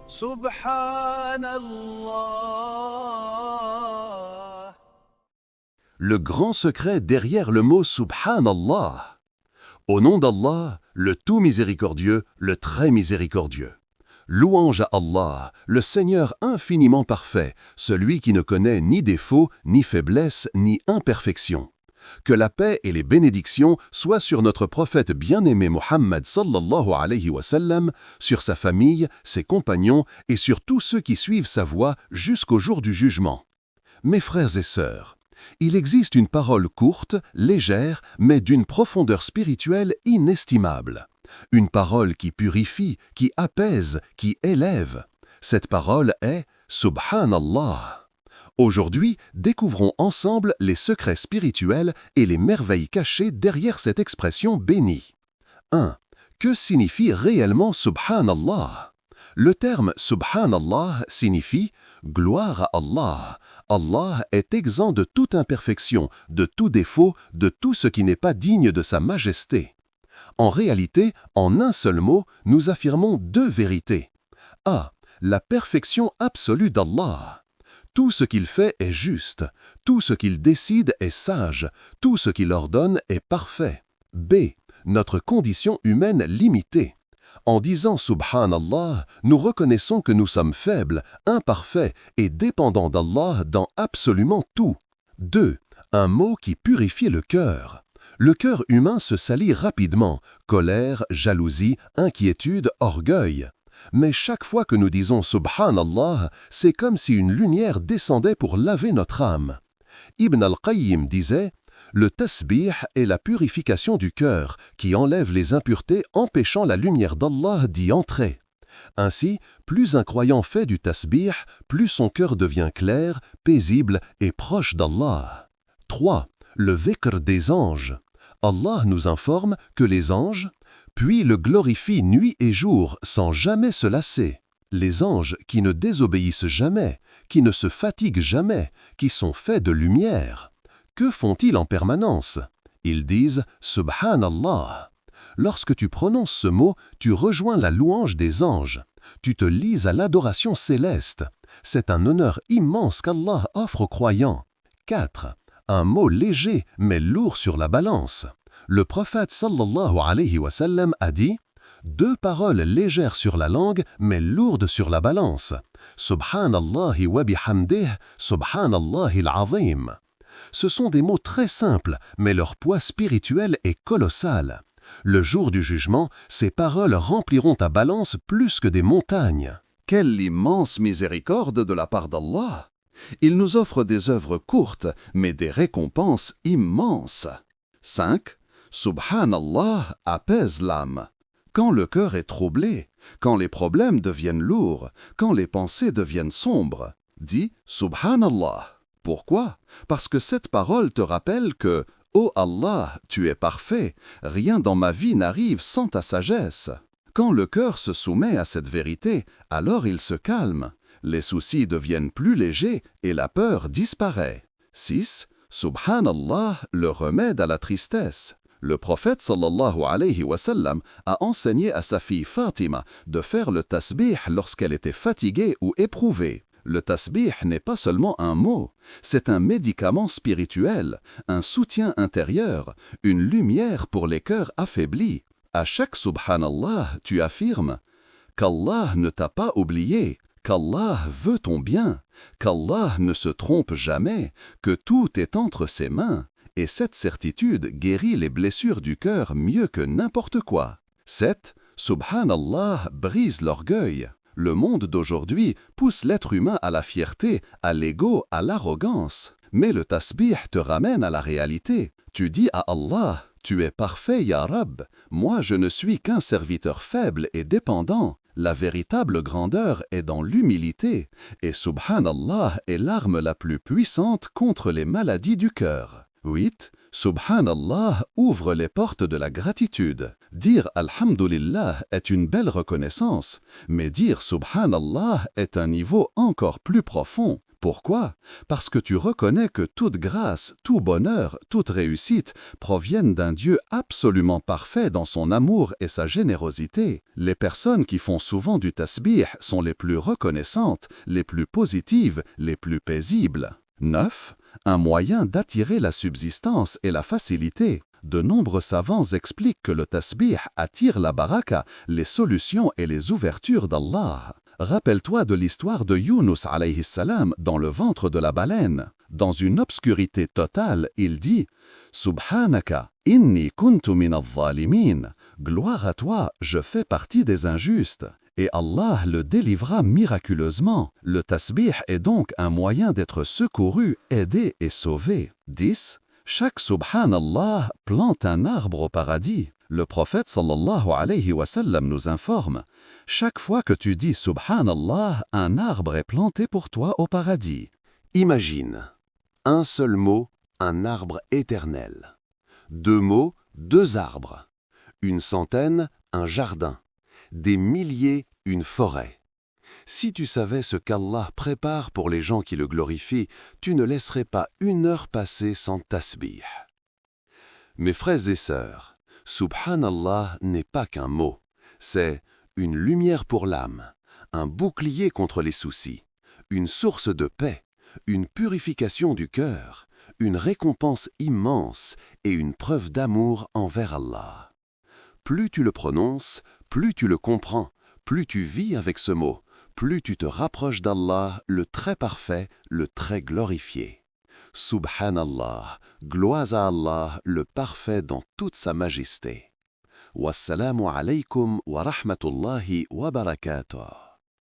Subhanallah. Le grand secret derrière le mot Subhanallah. Au nom d'Allah, le tout miséricordieux, le très miséricordieux. Louange à Allah, le Seigneur infiniment parfait, celui qui ne connaît ni défaut, ni faiblesse, ni imperfection. Que la paix et les bénédictions soient sur notre prophète bien-aimé Muhammad sallallahu alayhi wa sallam, sur sa famille, ses compagnons et sur tous ceux qui suivent sa voie jusqu'au jour du jugement. Mes frères et sœurs, il existe une parole courte, légère, mais d'une profondeur spirituelle inestimable. Une parole qui purifie, qui apaise, qui élève. Cette parole est « Subhanallah ». Aujourd'hui, découvrons ensemble les secrets spirituels et les merveilles cachées derrière cette expression bénie. 1. Que signifie réellement Subhanallah? Le terme Subhanallah signifie « gloire à Allah ». Allah est exempt de toute imperfection, de tout défaut, de tout ce qui n'est pas digne de sa majesté. En réalité, en un seul mot, nous affirmons deux vérités. A. La perfection absolue d'Allah. Tout ce qu'il fait est juste, tout ce qu'il décide est sage, tout ce qu'il ordonne est parfait. B. Notre condition humaine limitée. En disant Subhanallah, nous reconnaissons que nous sommes faibles, imparfaits et dépendants d'Allah dans absolument tout. 2. Un mot qui purifie le cœur. Le cœur humain se salit rapidement, colère, jalousie, inquiétude, orgueil. Mais chaque fois que nous disons Subhanallah, c'est comme si une lumière descendait pour laver notre âme. Ibn al-Qayyim disait « Le tasbih est la purification du cœur qui enlève les impuretés empêchant la lumière d'Allah d'y entrer. » Ainsi, plus un croyant fait du tasbih, plus son cœur devient clair, paisible et proche d'Allah. 3. Le dhikr des anges. Allah nous informe que les anges, puis le glorifient nuit et jour sans jamais se lasser. Les anges qui ne désobéissent jamais, qui ne se fatiguent jamais, qui sont faits de lumière. Que font-ils en permanence? Ils disent « Subhanallah ». Lorsque tu prononces ce mot, tu rejoins la louange des anges. Tu te lies à l'adoration céleste. C'est un honneur immense qu'Allah offre aux croyants. 4. Un mot léger mais lourd sur la balance. Le prophète sallallahu alayhi wa sallam a dit « Deux paroles légères sur la langue mais lourdes sur la balance. Subhanallahi wa bihamdih, subhanallahi al-azim ». Ce sont des mots très simples, mais leur poids spirituel est colossal. Le jour du jugement, ces paroles rempliront ta balance plus que des montagnes. Quelle immense miséricorde de la part d'Allah! Il nous offre des œuvres courtes, mais des récompenses immenses. 5. Subhanallah apaise l'âme. Quand le cœur est troublé, quand les problèmes deviennent lourds, quand les pensées deviennent sombres, dis Subhanallah. Pourquoi? Parce que cette parole te rappelle que « Ô Allah, tu es parfait, rien dans ma vie n'arrive sans ta sagesse ». Quand le cœur se soumet à cette vérité, alors il se calme. Les soucis deviennent plus légers et la peur disparaît. 6. Subhanallah, le remède à la tristesse. Le prophète sallallahu alayhi wa sallam a enseigné à sa fille Fatima de faire le tasbih lorsqu'elle était fatiguée ou éprouvée. Le tasbih n'est pas seulement un mot, c'est un médicament spirituel, un soutien intérieur, une lumière pour les cœurs affaiblis. À chaque subhanallah, tu affirmes qu'Allah ne t'a pas oublié, qu'Allah veut ton bien, qu'Allah ne se trompe jamais, que tout est entre ses mains. Et cette certitude guérit les blessures du cœur mieux que n'importe quoi. 7. Subhanallah brise l'orgueil. Le monde d'aujourd'hui pousse l'être humain à la fierté, à l'ego, à l'arrogance. Mais le tasbih te ramène à la réalité. Tu dis à Allah, « Tu es parfait, Ya Rab. Moi, je ne suis qu'un serviteur faible et dépendant. » La véritable grandeur est dans l'humilité. Et Subhanallah est l'arme la plus puissante contre les maladies du cœur. 8. Subhanallah ouvre les portes de la gratitude. Dire Alhamdulillah est une belle reconnaissance, mais dire Subhanallah est un niveau encore plus profond. Pourquoi? Parce que tu reconnais que toute grâce, tout bonheur, toute réussite proviennent d'un Dieu absolument parfait dans son amour et sa générosité. Les personnes qui font souvent du tasbih sont les plus reconnaissantes, les plus positives, les plus paisibles. 9. Un moyen d'attirer la subsistance et la facilité. De nombreux savants expliquent que le tasbih attire la baraka, les solutions et les ouvertures d'Allah. Rappelle-toi de l'histoire de Yunus alayhi salam dans le ventre de la baleine. Dans une obscurité totale, il dit « Subhanaka, inni kuntu min al-zalimin » « Gloire à toi, je fais partie des injustes » et Allah le délivra miraculeusement. Le tasbih est donc un moyen d'être secouru, aidé et sauvé. 10. Chaque Subhanallah plante un arbre au paradis. Le prophète sallallahu alayhi wa sallam nous informe « Chaque fois que tu dis Subhanallah, un arbre est planté pour toi au paradis. » Imagine, un seul mot, un arbre éternel. 2 mots, 2 arbres. 100, un jardin. Des milliers, une forêt. Si tu savais ce qu'Allah prépare pour les gens qui le glorifient, tu ne laisserais pas 1 heure passer sans tasbih. Mes frères et sœurs, Subhanallah n'est pas qu'un mot. C'est une lumière pour l'âme, un bouclier contre les soucis, une source de paix, une purification du cœur, une récompense immense et une preuve d'amour envers Allah. Plus tu le prononces, plus tu le comprends, plus tu vis avec ce mot, plus tu te rapproches d'Allah, le très parfait, le très glorifié. Subhanallah, gloire à Allah, le parfait dans toute sa majesté. Wassalamu alaykum wa rahmatullahi wa barakatuh.